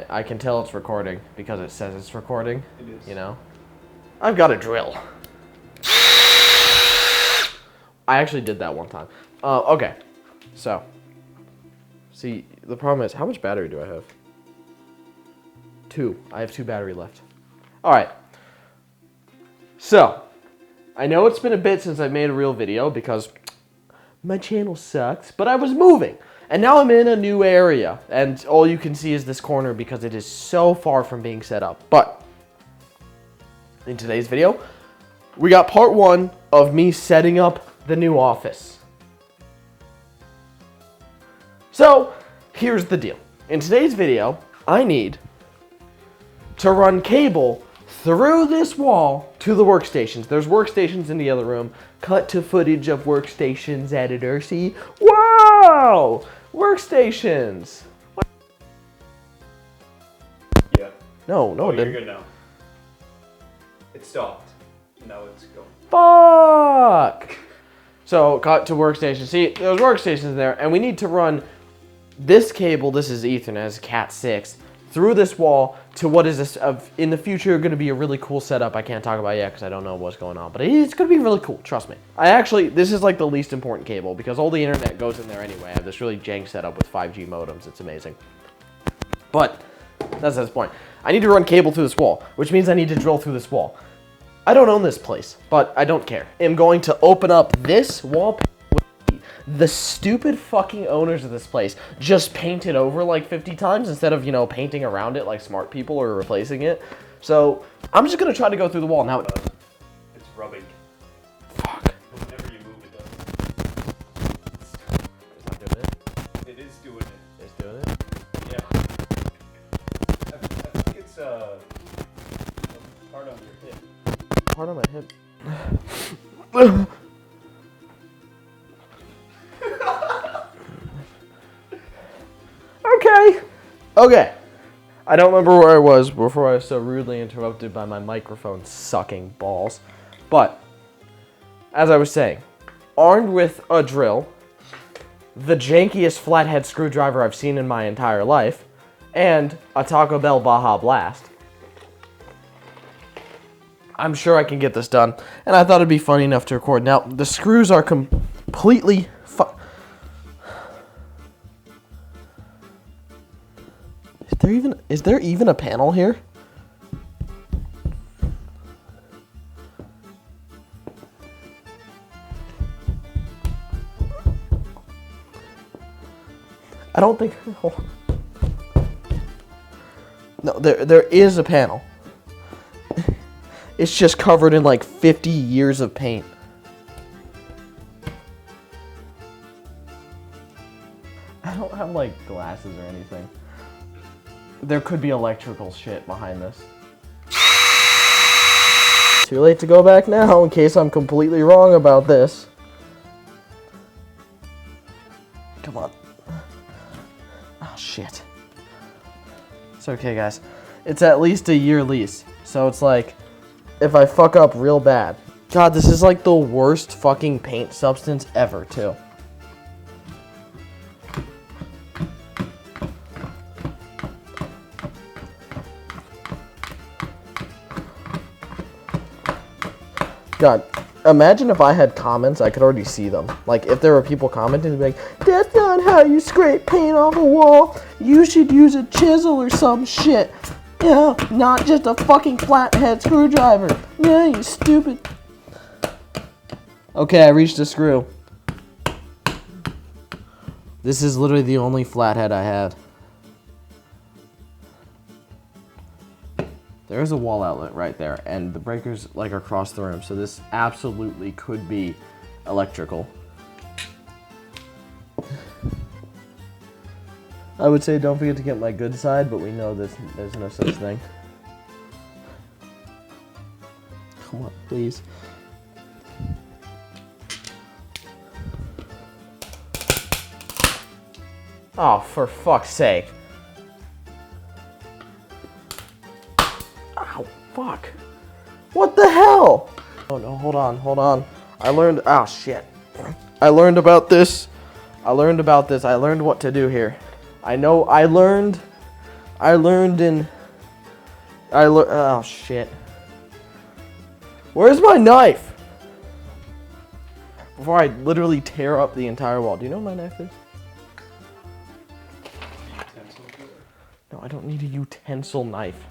it. I can tell it's recording because it says it's recording. It is. You know? I've got a drill. I actually did that one time. Okay. So. See, the problem is, how much battery do I have? 2. I have 2 battery left. Alright. So. I know it's been a bit since I made a real video because my channel sucks, but I was moving. And now I'm in a new area, and all you can see is this corner because it is so far from being set up. But in today's video, we got part 1 of me setting up the new office. So, here's the deal. In today's video, I need to run cable through this wall to the workstations. There's workstations in the other room. Cut to footage of workstations editor. See? Wow! Workstations! Yeah. No, it You're didn't. good now. It stopped. Now it's going. Fuck! So, cut to workstations. See, there's workstations there, and we need to run this cable, this is Ethernet, it's Cat 6, through this wall to what is this, in the future, going to be a really cool setup. I can't talk about it yet because I don't know what's going on, but it's going to be really cool, trust me. This is like the least important cable because all the internet goes in there anyway. I have this really jank setup with 5G modems. It's amazing. But that's the point. I need to run cable through this wall, which means I need to drill through this wall. I don't own this place, but I don't care. I'm going to open up this wall. The stupid fucking owners of this place just paint it over like 50 times instead of, you know, painting around it like smart people or replacing it. So I'm just gonna try to go through the wall now. It's rubbing. Fuck. Whenever you move it does. It's not doing it. It is doing it. It's doing it. Yeah. I think it's part on your hip. Part on my hip. Okay. I don't remember where I was before I was so rudely interrupted by my microphone sucking balls. But, as I was saying, armed with a drill, the jankiest flathead screwdriver I've seen in my entire life, and a Taco Bell Baja Blast, I'm sure I can get this done. And I thought it'd be funny enough to record. Now, the screws are completely Is there even a panel here? I don't think. No, there is a panel. It's just covered in like 50 years of paint. I don't have like glasses or anything. There could be electrical shit behind this. Too late to go back now in case I'm completely wrong about this. Come on. Oh, shit. It's okay, guys. It's at least a year lease. So it's like, if I fuck up real bad. God, this is like the worst fucking paint substance ever, too. God, imagine if I had comments, I could already see them. Like, if there were people commenting, they'd be like, that's not how you scrape paint off a wall. You should use a chisel or some shit. Yeah, not just a fucking flathead screwdriver. Yeah, you stupid. Okay, I reached a screw. This is literally the only flathead I had. There's a wall outlet right there, and the breakers like are across the room, so this absolutely could be electrical. I would say don't forget to get my good side, but we know there's no such thing. Come on, please. Oh, for fuck's sake. Ow, fuck. What the hell? Oh no, hold on. I learned about this. I learned what to do here. I Oh shit. Where's my knife? Before I literally tear up the entire wall. Do you know what my knife is? No, I don't need a utensil knife.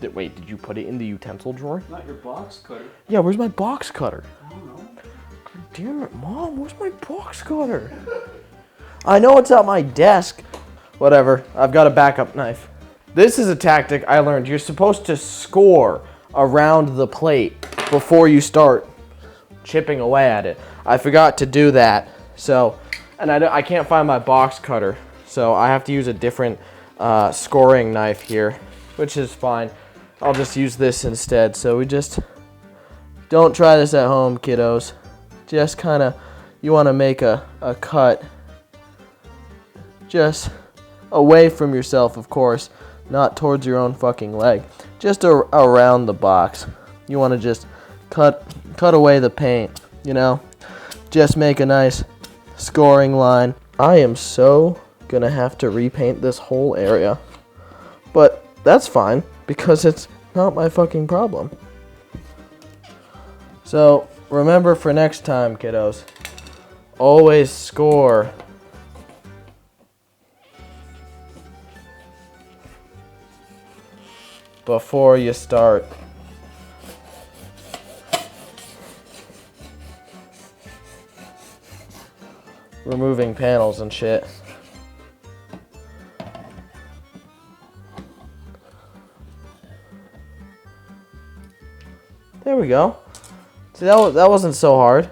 Wait, did you put it in the utensil drawer? Not your box cutter. Yeah, where's my box cutter? I don't know. God damn it, Mom, where's my box cutter? I know it's at my desk. Whatever, I've got a backup knife. This is a tactic I learned. You're supposed to score around the plate before you start chipping away at it. I forgot to do that. So, and I can't find my box cutter. So I have to use a different scoring knife here, which is fine. I'll just use this instead. So we just, don't try this at home, kiddos. Just kind of, you want to make a cut. Just away from yourself, of course. Not towards your own fucking leg. Just around the box. You want to just cut away the paint, you know? Just make a nice scoring line. I am so gonna have to repaint this whole area. But that's fine, because it's not my fucking problem. So, remember for next time, kiddos. Always score. Before you start. Removing panels and shit. There we go. See, that wasn't so hard.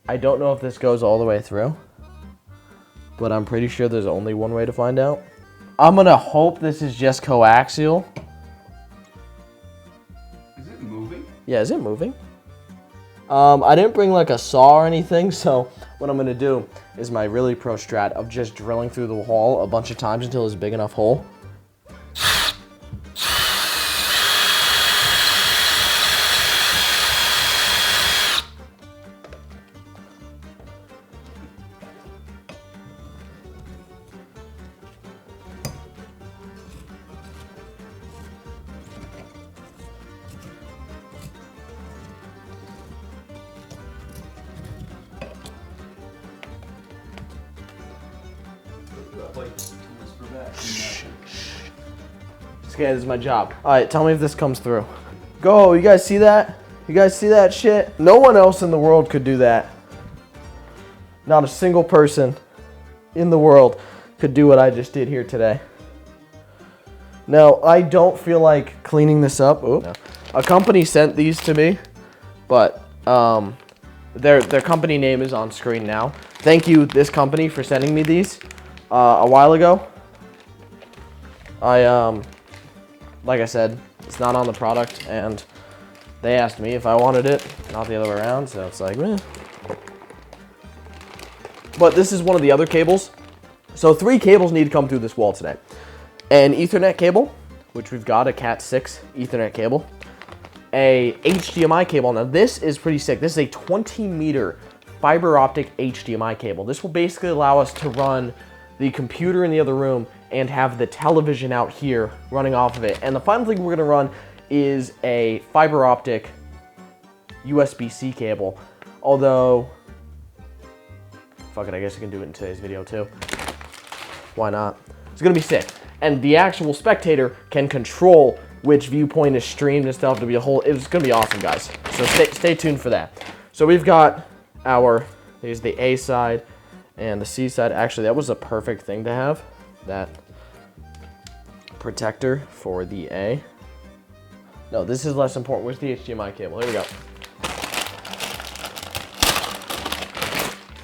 I don't know if this goes all the way through, but I'm pretty sure there's only one way to find out. I'm gonna hope this is just coaxial. Is it moving? Yeah, is it moving? I didn't bring like a saw or anything, so what I'm gonna do is my really pro strat of just drilling through the wall a bunch of times until it's a big enough hole. Okay, this is my job. All right, tell me if this comes through. Go, you guys see that? You guys see that shit? No one else in the world could do that. Not a single person in the world could do what I just did here today. No, I don't feel like cleaning this up. Ooh. No. A company sent these to me, but their company name is on screen now. Thank you, this company, for sending me these a while ago. Like I said, it's not on the product, and they asked me if I wanted it, not the other way around, so it's like, meh. But this is one of the other cables. So 3 cables need to come through this wall today. An Ethernet cable, which we've got, a Cat 6 Ethernet cable. A HDMI cable. Now this is pretty sick. This is a 20-meter fiber optic HDMI cable. This will basically allow us to run the computer in the other room and have the television out here running off of it. And the final thing we're gonna run is a fiber optic USB-C cable. Although, fuck it, I guess I can do it in today's video too. Why not? It's gonna be sick. And the actual spectator can control which viewpoint is streamed and stuff. It'll be it's gonna be awesome, guys. So stay tuned for that. So we've got here's the A side and the C side. Actually, that was a perfect thing to have. That protector for the A. No, this is less important. Where's the HDMI cable? Here we go.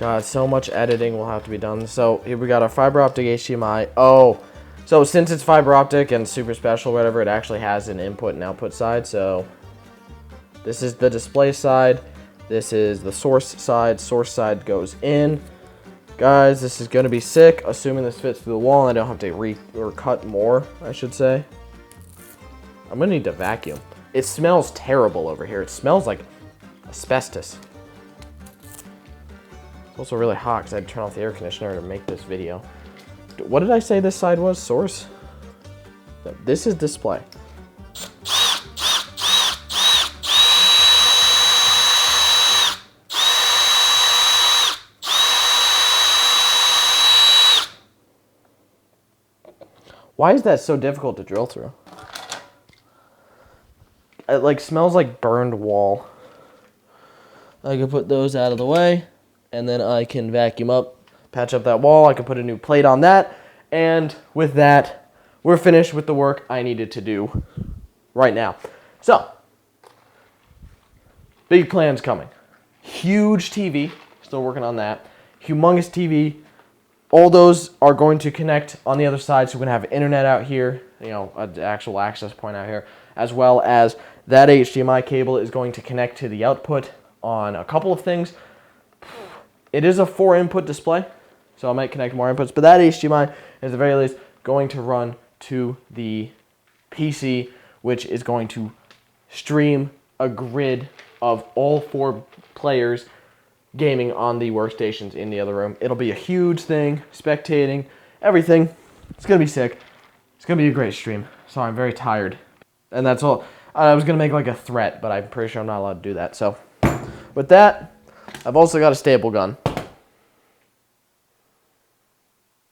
God, so much editing will have to be done. So here we got our fiber optic HDMI. Oh, so since it's fiber optic and super special, whatever, it actually has an input and output side. So this is the display side. This is the source side. Source side goes in. Guys, this is gonna be sick, assuming this fits through the wall and I don't have to cut more, I should say. I'm gonna need to vacuum. It smells terrible over here. It smells like asbestos. It's also really hot because I had to turn off the air conditioner to make this video. What did I say this side was? Source? This is display. Why is that so difficult to drill through? It like smells like burned wall. I can put those out of the way, and then I can vacuum up, patch up that wall. I can put a new plate on that, and with that, we're finished with the work I needed to do right now. So, big plans coming. Huge TV, still working on that. Humongous TV. All those are going to connect on the other side, so we're going to have internet out here, you know, an actual access point out here, as well as that HDMI cable is going to connect to the output on a couple of things. It is a 4-input display, so I might connect more inputs, but that HDMI is at the very least going to run to the PC, which is going to stream a grid of all 4 players gaming on the workstations in the other room. It'll be a huge thing, spectating, everything. It's going to be sick. It's going to be a great stream. So I'm very tired. And that's all. I was going to make like a threat, but I'm pretty sure I'm not allowed to do that. So with that, I've also got a staple gun.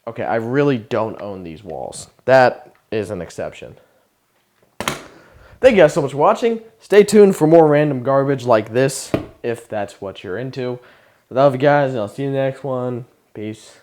Okay, I really don't own these walls. That is an exception. Thank you guys so much for watching. Stay tuned for more random garbage like this, if that's what you're into. Love you guys, and I'll see you in the next one. Peace.